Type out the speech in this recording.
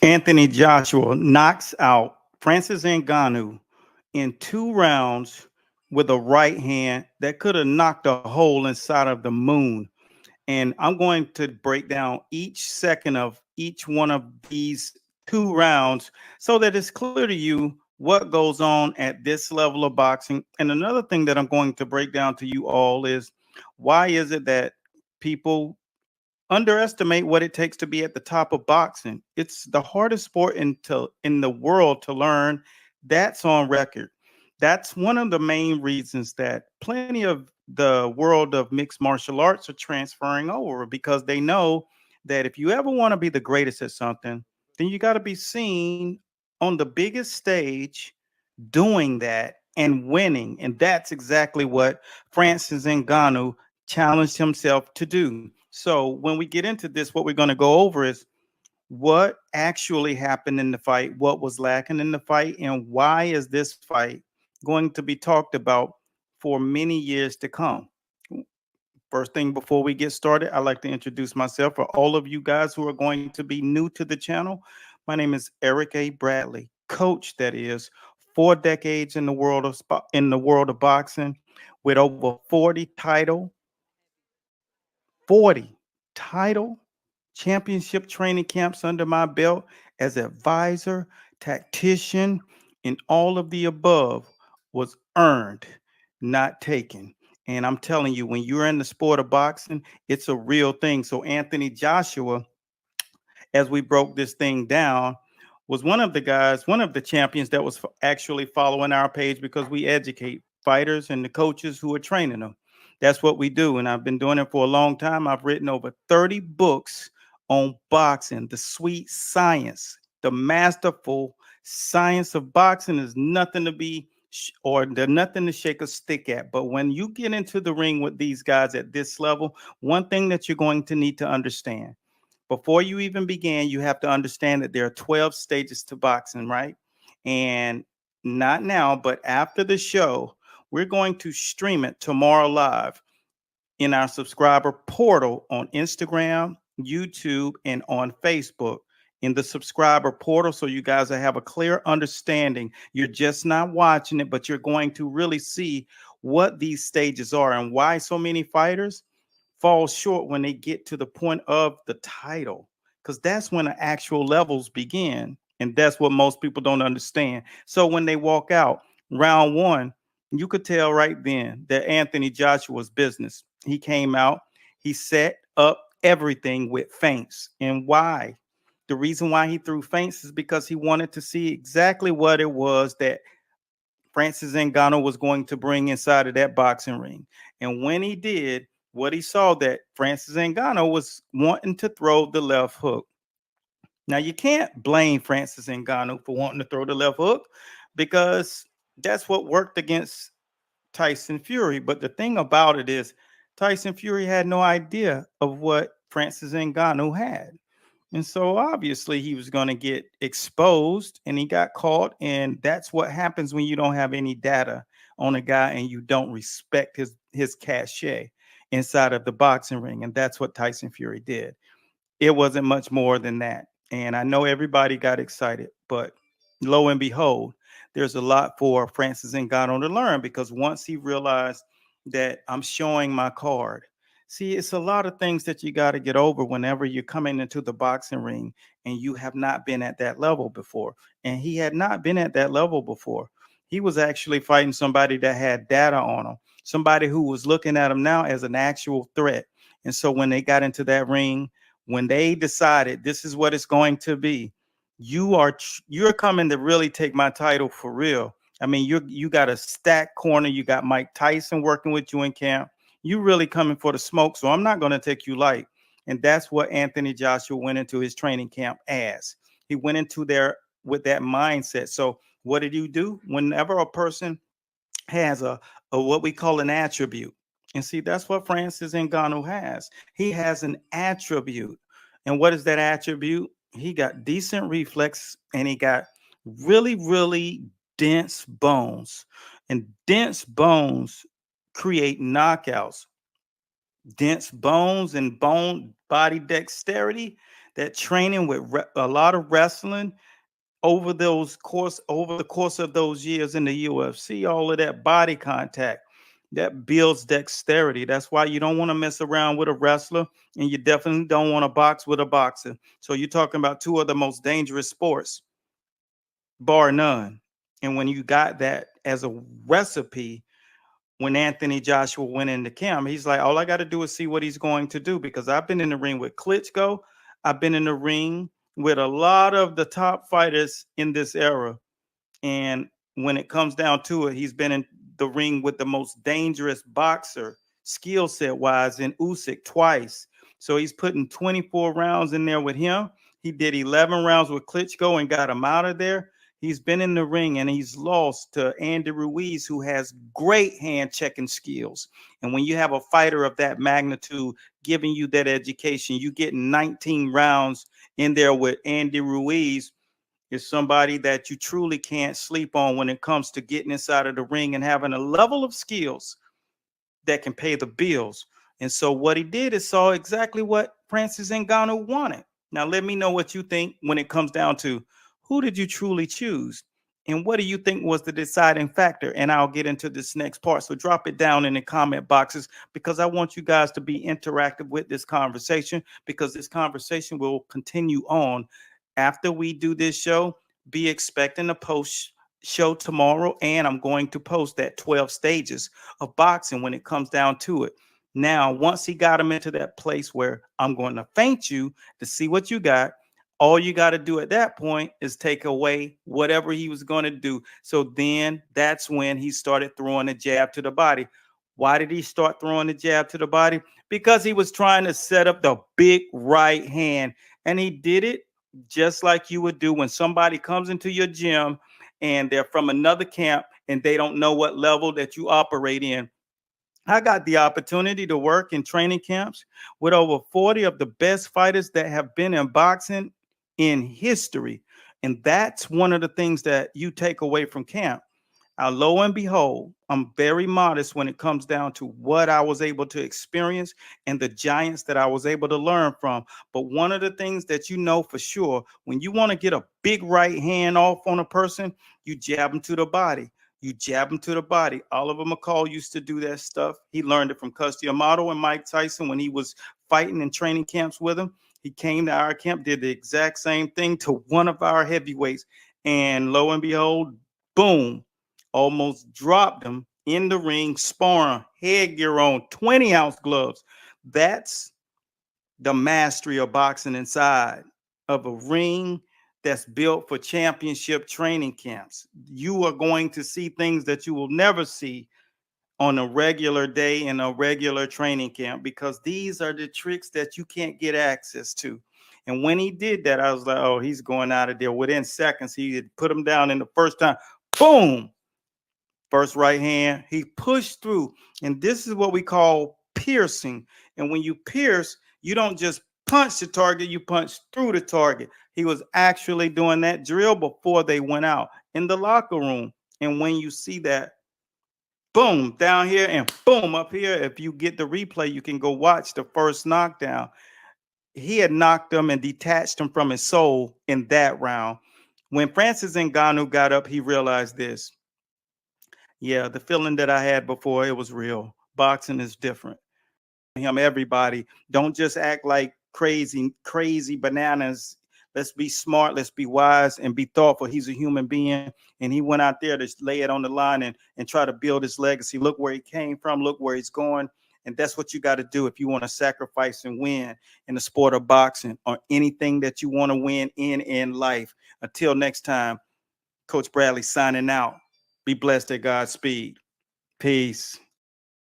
Anthony Joshua knocks out Francis Ngannou in 2 rounds with a right hand that could have knocked a hole inside of the moon. And I'm going to break down each second of each one of these 2 rounds so that it's clear to you what goes on at this level of boxing. And another thing that I'm going to break down to you all is why is it that people underestimate what it takes to be at the top of boxing? It's the hardest sport in the world to learn. That's on record. That's one of the main reasons that plenty of the world of mixed martial arts are transferring over because they know that if you ever want to be the greatest at something, then you got to be seen on the biggest stage doing that and winning. And that's exactly what Francis Ngannou challenged himself to do. So when we get into this, what we're going to go over is what actually happened in the fight, what was lacking in the fight, and why is this fight going to be talked about for many years to come. First thing before we get started, I'd like to introduce myself for all of you guys who are going to be new to the channel. My name is Eric A. Bradley, coach that is 4 decades in the world of boxing with over 40 title championship training camps under my belt as advisor, tactician, and all of the above was earned, not taken. And I'm telling you, when you're in the sport of boxing, it's a real thing. So Anthony Joshua, as we broke this thing down, was one of the guys, one of the champions that was actually following our page because we educate fighters and the coaches who are training them. That's what we do. And I've been doing it for a long time. I've written over 30 books on boxing, the sweet science, the masterful science of boxing is nothing to be or there's nothing to shake a stick at. But when you get into the ring with these guys at this level, one thing that you're going to need to understand before you even begin, you have to understand that there are 12 stages to boxing, right? And not now, but after the show, we're going to stream it tomorrow live in our subscriber portal on Instagram, YouTube, and on Facebook in the subscriber portal. So you guys will have a clear understanding. You're just not watching it, but you're going to really see what these stages are and why so many fighters fall short when they get to the point of the title, because that's when the actual levels begin. And that's what most people don't understand. So when they walk out round one, you could tell right then that Anthony Joshua's business. He came out, he set up everything with feints. And why? The reason why he threw feints is because he wanted to see exactly what it was that Francis Ngannou was going to bring inside of that boxing ring. And when he did, what he saw that Francis Ngannou was wanting to throw the left hook. Now you can't blame Francis Ngannou for wanting to throw the left hook because that's what worked against Tyson Fury. But the thing about it is Tyson Fury had no idea of what Francis Ngannou had. And so obviously he was going to get exposed and he got caught. And that's what happens when you don't have any data on a guy and you don't respect his cachet inside of the boxing ring. And that's what Tyson Fury did. It wasn't much more than that. And I know everybody got excited, but lo and behold, there's a lot for Francis Ngannou to learn because once he realized that I'm showing my card, see, it's a lot of things that you got to get over whenever you're coming into the boxing ring and you have not been at that level before. And he had not been at that level before. He was actually fighting somebody that had data on him, somebody who was looking at him now as an actual threat. And so when they got into that ring, when they decided this is what it's going to be, you're coming to really take my title for real. I mean, you got a stacked corner. You got Mike Tyson working with you in camp. You really coming for the smoke, so I'm not going to take you light. And that's what Anthony Joshua went into his training camp as. He went into there with that mindset. So what did you do? Whenever a person has a what we call an attribute. And see, that's what Francis Ngannou has. He has an attribute. And what is that attribute? He got decent reflex and he got really, really dense bones. And dense bones create knockouts. Dense bones and bone body dexterity, that training with a lot of wrestling over the course of those years in the UFC, all of that body contact that builds dexterity. That's why you don't want to mess around with a wrestler, and you definitely don't want to box with a boxer. So you're talking about two of the most dangerous sports, bar none. And when you got that as a recipe, when Anthony Joshua went into camp, he's like, all I got to do is see what he's going to do, because I've been in the ring with Klitschko. I've been in the ring with a lot of the top fighters in this era. And when it comes down to it, he's been in the ring with the most dangerous boxer, skill set wise, in Usyk twice. So he's putting 24 rounds in there with him. He did 11 rounds with Klitschko and got him out of there. He's been in the ring and he's lost to Andy Ruiz, who has great hand checking skills. And when you have a fighter of that magnitude giving you that education, you get 19 rounds in there with Andy Ruiz, is somebody that you truly can't sleep on when it comes to getting inside of the ring and having a level of skills that can pay the bills. And so what he did is saw exactly what Francis Ngannou wanted. Now let me know what you think when it comes down to who did you truly choose? And what do you think was the deciding factor? And I'll get into this next part. So drop it down in the comment boxes, because I want you guys to be interactive with this conversation, because this conversation will continue on after we do this show. Be expecting a post show tomorrow, and I'm going to post that 12 stages of boxing when it comes down to it. Now, once he got him into that place where I'm going to feint you to see what you got, all you got to do at that point is take away whatever he was going to do. So then that's when he started throwing the jab to the body. Why did he start throwing the jab to the body? Because he was trying to set up the big right hand. And he did it just like you would do when somebody comes into your gym and they're from another camp and they don't know what level that you operate in. I got the opportunity to work in training camps with over 40 of the best fighters that have been in boxing in history. And that's one of the things that you take away from camp. Lo and behold, I'm very modest when it comes down to what I was able to experience and the giants that I was able to learn from. But one of the things that you know for sure, when you want to get a big right hand off on a person, you jab them to the body. You jab them to the body. Oliver McCall used to do that stuff. He learned it from Custy Amato and Mike Tyson when he was fighting in training camps with him. He came to our camp, did the exact same thing to one of our heavyweights. And lo and behold, boom, almost dropped him in the ring, sparring, headgear on, 20-ounce gloves. That's the mastery of boxing inside of a ring that's built for championship training camps. You are going to see things that you will never see on a regular day in a regular training camp, because these are the tricks that you can't get access to. And when he did that, I was like, oh, he's going out of there. Within seconds, he had put him down in the first time. Boom! First right hand, he pushed through. And this is what we call piercing. And when you pierce, you don't just punch the target, you punch through the target. He was actually doing that drill before they went out in the locker room. And when you see that, boom, down here and boom, up here, if you get the replay, you can go watch the first knockdown. He had knocked him and detached him from his soul in that round. When Francis Ngannou got up, he realized this. Yeah, the feeling that I had before, it was real. Boxing is different. Everybody, don't just act like crazy bananas. Let's be smart, let's be wise, and be thoughtful. He's a human being, and he went out there to lay it on the line and try to build his legacy. Look where he came from, look where he's going. And that's what you got to do if you want to sacrifice and win in the sport of boxing, or anything that you want to win in life. Until next time, Coach Bradley signing out. Be blessed at Godspeed. Peace.